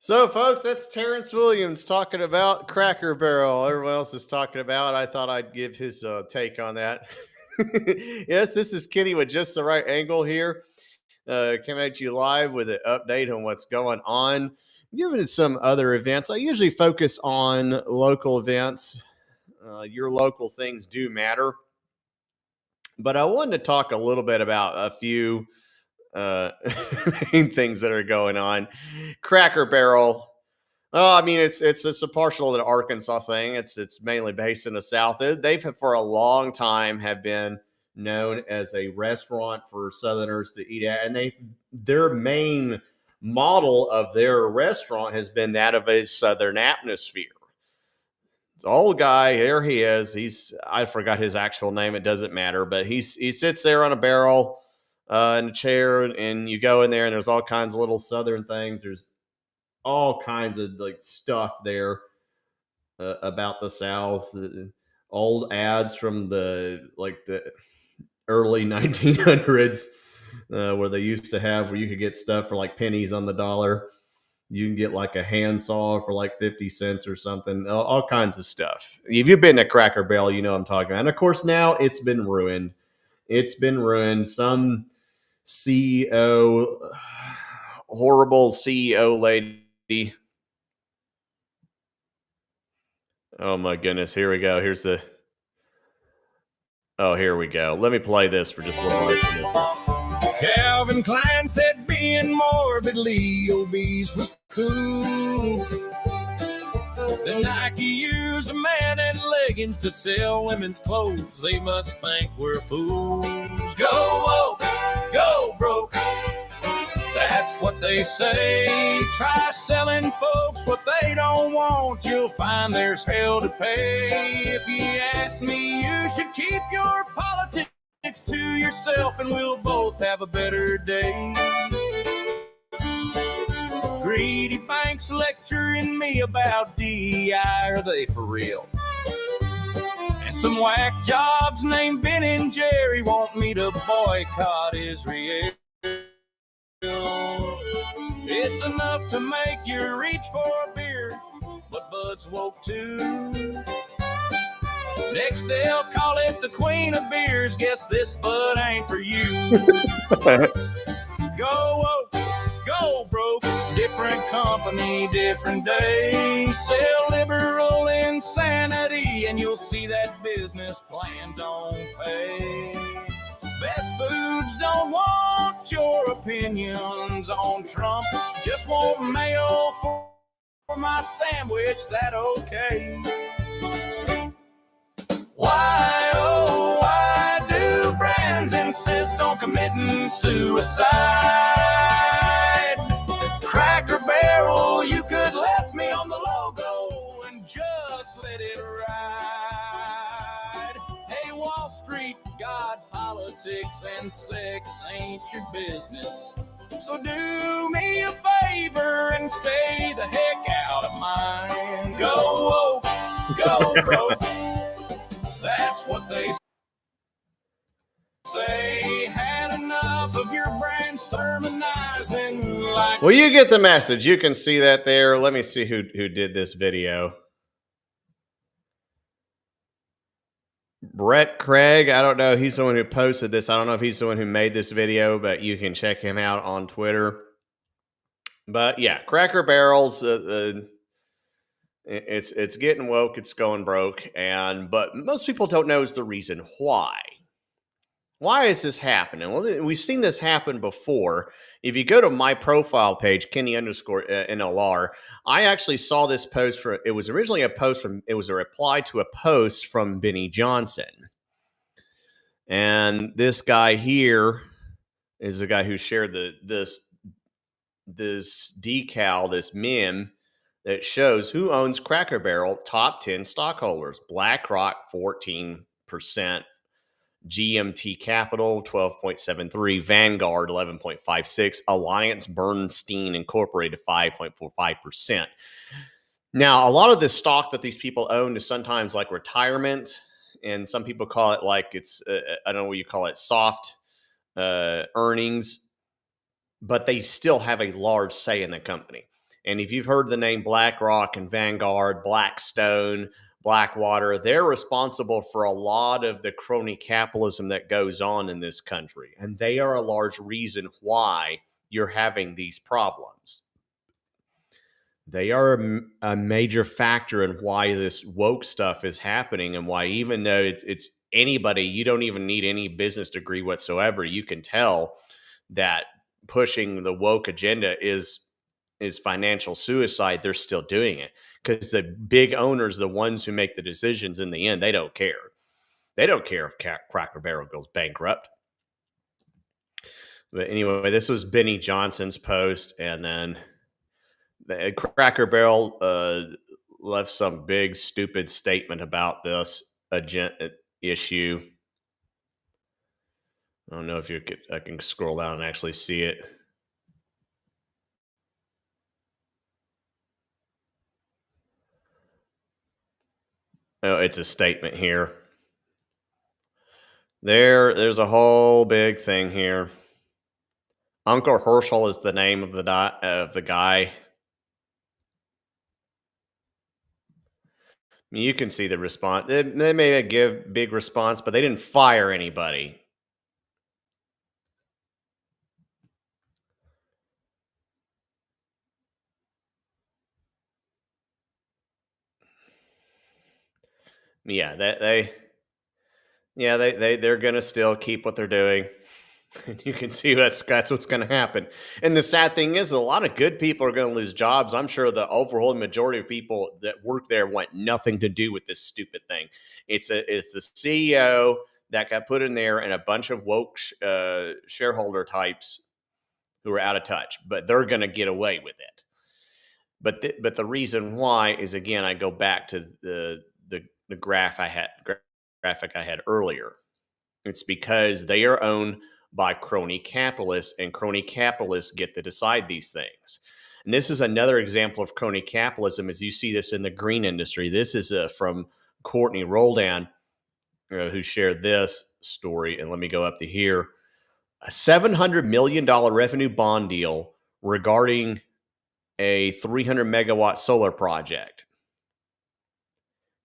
So, folks, that's Terrence Williams talking about Cracker Barrel. Everyone else is talking about. I thought I'd give his take on that. Yes, this is Kenny with just the right angle here. Coming at you live with an update on what's going on. Given some other events, I usually focus on local events. Your local things do matter. But I wanted to talk a little bit about a few main things that are going on. Cracker Barrel. Oh, I mean, it's a partial to Arkansas thing. It's mainly based in the South. They've for a long time have been known as a restaurant for Southerners to eat at, and their main model of their restaurant has been that of a Southern atmosphere. It's an old guy. There he is. I forgot his actual name. It doesn't matter, but he sits there on a barrel in a chair, and you go in there, and there's all kinds of little Southern things. There's all kinds of like stuff there about the South. Old ads from the early 1900s where they used to have where you could get stuff for like pennies on the dollar. You can get like a handsaw for like 50 cents or something. All kinds of stuff. If you've been to Cracker Barrel, you know what I'm talking about. And of course, now it's been ruined. It's been ruined. Some CEO, horrible CEO lady. Oh my goodness. Here we go. Here we go. Let me play this for just a little bit. Calvin Klein said being morbidly obese was cool. Then Nike used a man in leggings to sell women's clothes. They must think we're fools. Go woke, go broke. That's what they say. Try selling folks what they don't want. You'll find there's hell to pay. If you ask me, you should keep your politics to yourself, and we'll both have a better day. Greedy banks lecturing me about DEI. Are they for real? And some whack jobs named Ben and Jerry want me to boycott Israel. It's enough to make you reach for a beer, but Bud's woke too. Next they'll call it the queen of beers. Guess this Bud ain't for you. Go woke, go broke. Different company, different day. Sell liberal insanity, and you'll see that business plan don't pay. Best Foods don't want your opinions on Trump. Just want mayo for my sandwich, that okay? Why, oh, why do brands insist on committing suicide? Cracker Barrel, you could left me on the logo and just let it ride. Hey, Wall Street, God, politics, and sex ain't your business. So do me a favor and stay the heck out of mine. Go woke, go broke. That's what they say. Had enough of your brand sermonizing like... Well, you get the message. You can see that there. Let me see who did this video. Brett Craig. I don't know. He's the one who posted this. I don't know if he's the one who made this video, but you can check him out on Twitter. But yeah, Cracker Barrels. It's getting woke. It's going broke. But most people don't know is the reason why. Why is this happening? Well, we've seen this happen before. If you go to my profile page, Kenny_NLR, I actually saw this post it was originally it was a reply to a post from Benny Johnson. And this guy here is the guy who shared this decal, this meme that shows who owns Cracker Barrel, top 10 stockholders. BlackRock, 14%. GMT Capital, 12.73%, Vanguard, 11.56%, Alliance Bernstein Incorporated, 5.45%. Now, a lot of this stock that these people own is sometimes like retirement, and some people call it like it's, I don't know what you call it, soft earnings. but they still have a large say in the company. And if you've heard the name BlackRock and Vanguard, Blackstone, Blackwater, they're responsible for a lot of the crony capitalism that goes on in this country. And they are a large reason why you're having these problems. They are a major factor in why this woke stuff is happening, and why, even though it's anybody, you don't even need any business degree whatsoever, you can tell that pushing the woke agenda is financial suicide. They're still doing it because the big owners, the ones who make the decisions in the end, they don't care. They don't care if Cracker Barrel goes bankrupt. But anyway, this was Benny Johnson's post, and then the Cracker Barrel left some big stupid statement about this issue. I don't know if I can scroll down and actually see it. Oh, it's a statement here. There's a whole big thing here. Uncle Herschel is the name of the guy. You can see the response. They may give big response, but they didn't fire anybody. Yeah, they're gonna still keep what they're doing. And you can see that's what's going to happen. And the sad thing is, a lot of good people are going to lose jobs. I'm sure the overwhelming majority of people that work there want nothing to do with this stupid thing. It's the CEO that got put in there, and a bunch of woke shareholder types who are out of touch, but they're going to get away with it. But the reason why is, again, I go back to the graphic I had earlier. It's because they are owned by crony capitalists, and crony capitalists get to decide these things. And this is another example of crony capitalism, as you see this in the green industry. This is from Courtney Roldan, who shared this story. And let me go up to here. A $700 million revenue bond deal regarding a 300 megawatt solar project.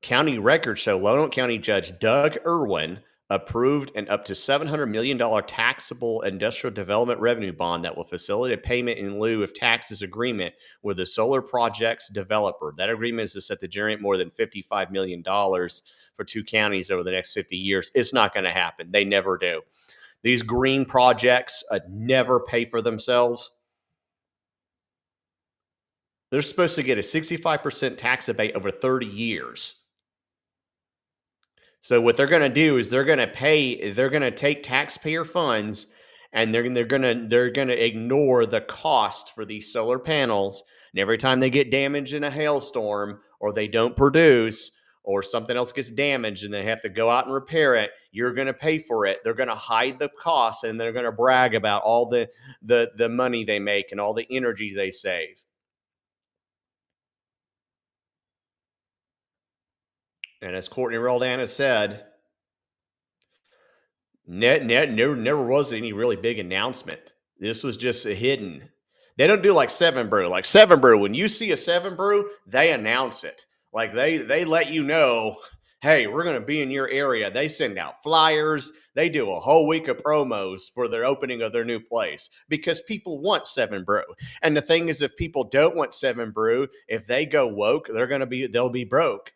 County records show Lonoke County Judge Doug Irwin approved an up to $700 million taxable industrial development revenue bond that will facilitate payment in lieu of taxes agreement with the solar project's developer. That agreement is set to generate more than $55 million for 2 counties over the next 50 years. It's not going to happen. They never do. These green projects never pay for themselves. They're supposed to get a 65% tax rebate over 30 years. So what they're going to do is they're going to take taxpayer funds, and they're going to ignore the cost for these solar panels. And every time they get damaged in a hailstorm, or they don't produce, or something else gets damaged and they have to go out and repair it, you're going to pay for it. They're going to hide the costs, and they're going to brag about all the money they make and all the energy they save. And as Courtney Roldan has said, never was any really big announcement. This was just a hidden. They don't do like 7 Brew. Like 7 Brew, when you see a 7 Brew, they announce it. Like they let you know, hey, we're going to be in your area. They send out flyers. They do a whole week of promos for their opening of their new place because people want 7 Brew. And the thing is, if people don't want 7 Brew, if they go woke, they'll be broke.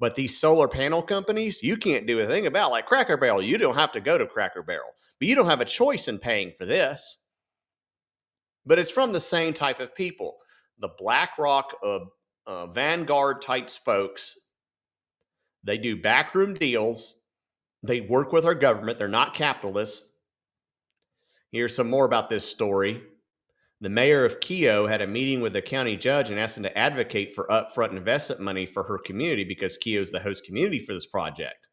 But these solar panel companies, you can't do a thing about. Like Cracker Barrel, you don't have to go to Cracker Barrel, but you don't have a choice in paying for this. But it's from the same type of people. The BlackRock, Vanguard types folks, they do backroom deals. They work with our government. They're not capitalists. Here's some more about this story. The mayor of Keogh had a meeting with the county judge and asked him to advocate for upfront investment money for her community because Keogh is the host community for this project.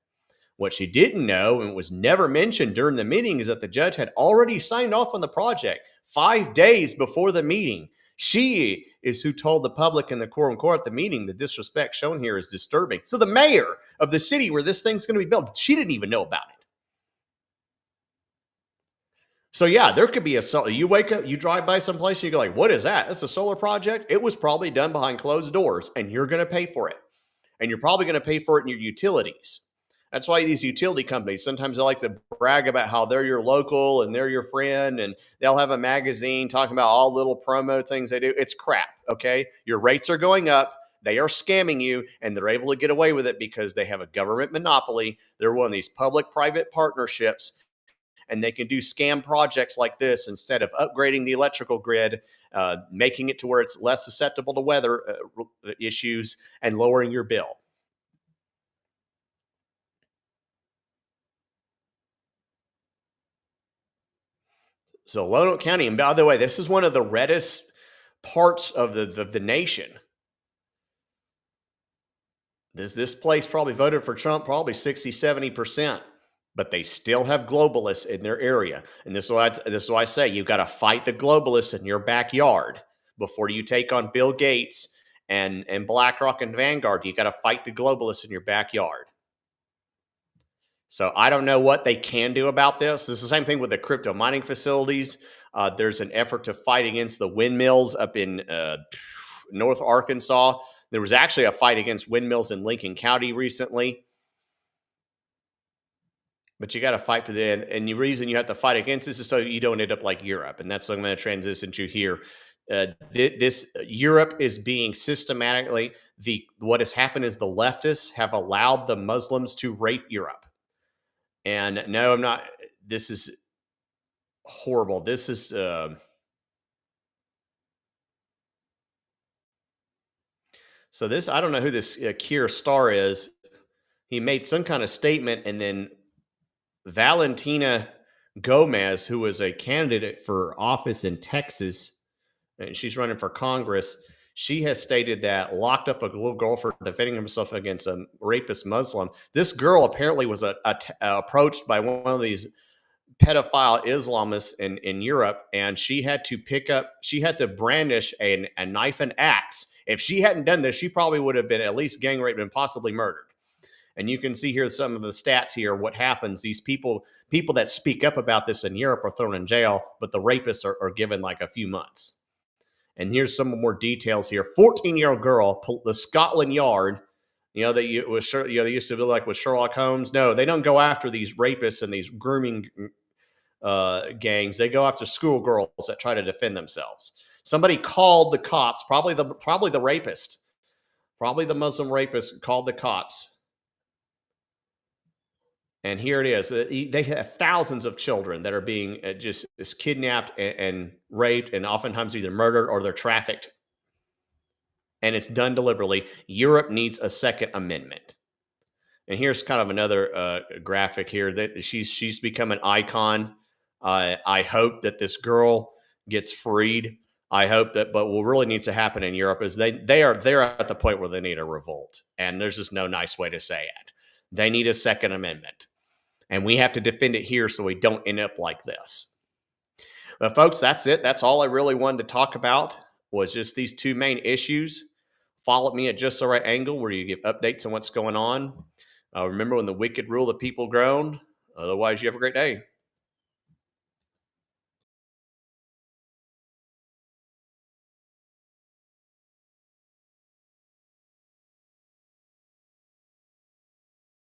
What she didn't know, and was never mentioned during the meeting, is that the judge had already signed off on the project 5 days before the meeting. She is who told the public in the quorum court at the meeting the disrespect shown here is disturbing. So the mayor of the city where this thing's going to be built, she didn't even know about it. So yeah, there could be a solar. You wake up, you drive by someplace, and you go like, "What is that? That's a solar project." It was probably done behind closed doors, and you're going to pay for it, and you're probably going to pay for it in your utilities. That's why these utility companies sometimes they like to brag about how they're your local and they're your friend, and they'll have a magazine talking about all little promo things they do. It's crap. Okay, your rates are going up. They are scamming you, and they're able to get away with it because they have a government monopoly. They're one of these public-private partnerships, and they can do scam projects like this instead of upgrading the electrical grid, making it to where it's less susceptible to weather issues, and lowering your bill. So Lonoke County, and by the way, this is one of the reddest parts of the nation. This place probably voted for Trump probably 60-70%, but they still have globalists in their area. And this is why I say you've got to fight the globalists in your backyard before you take on Bill Gates and BlackRock and Vanguard. You got to fight the globalists in your backyard. So I don't know what they can do about this. This is the same thing with the crypto mining facilities. There's an effort to fight against the windmills up in North Arkansas. There was actually a fight against windmills in Lincoln County recently. But you got to fight for them. And the reason you have to fight against this is so you don't end up like Europe. And that's what I'm going to transition to here. Europe is being systematically, what has happened is the leftists have allowed the Muslims to rape Europe. And no, I'm not. This is horrible. This is so this. I don't know who this Keir Starr is. He made some kind of statement, and then Valentina Gomez, who was a candidate for office in Texas, and she's running for Congress. She has stated that locked up a little girl for defending herself against a rapist Muslim. This girl apparently was approached by one of these pedophile Islamists in Europe, and she had to brandish a knife and axe. If she hadn't done this, she probably would have been at least gang raped and possibly murdered. And you can see here some of the stats here. What happens? These people that speak up about this in Europe are thrown in jail, but the rapists are given like a few months. And here's some more details here. 14-year-old girl, the Scotland Yard. They used to be like with Sherlock Holmes. No, they don't go after these rapists and these grooming gangs. They go after schoolgirls that try to defend themselves. Somebody called the cops, probably the rapist, probably the Muslim rapist called the cops. And here it is. They have thousands of children that are being just kidnapped and raped, and oftentimes either murdered or they're trafficked. And it's done deliberately. Europe needs a Second Amendment. And here's kind of another graphic here that she's become an icon. I hope that this girl gets freed. I hope that, but what really needs to happen in Europe is they're at the point where they need a revolt, and there's just no nice way to say it. They need a Second Amendment, and we have to defend it here so we don't end up like this. But folks, that's it. That's all I really wanted to talk about was just these two main issues. Follow me at Just the Right Angle, where you give updates on what's going on. Remember, when the wicked rule, the people groan. Otherwise, you have a great day.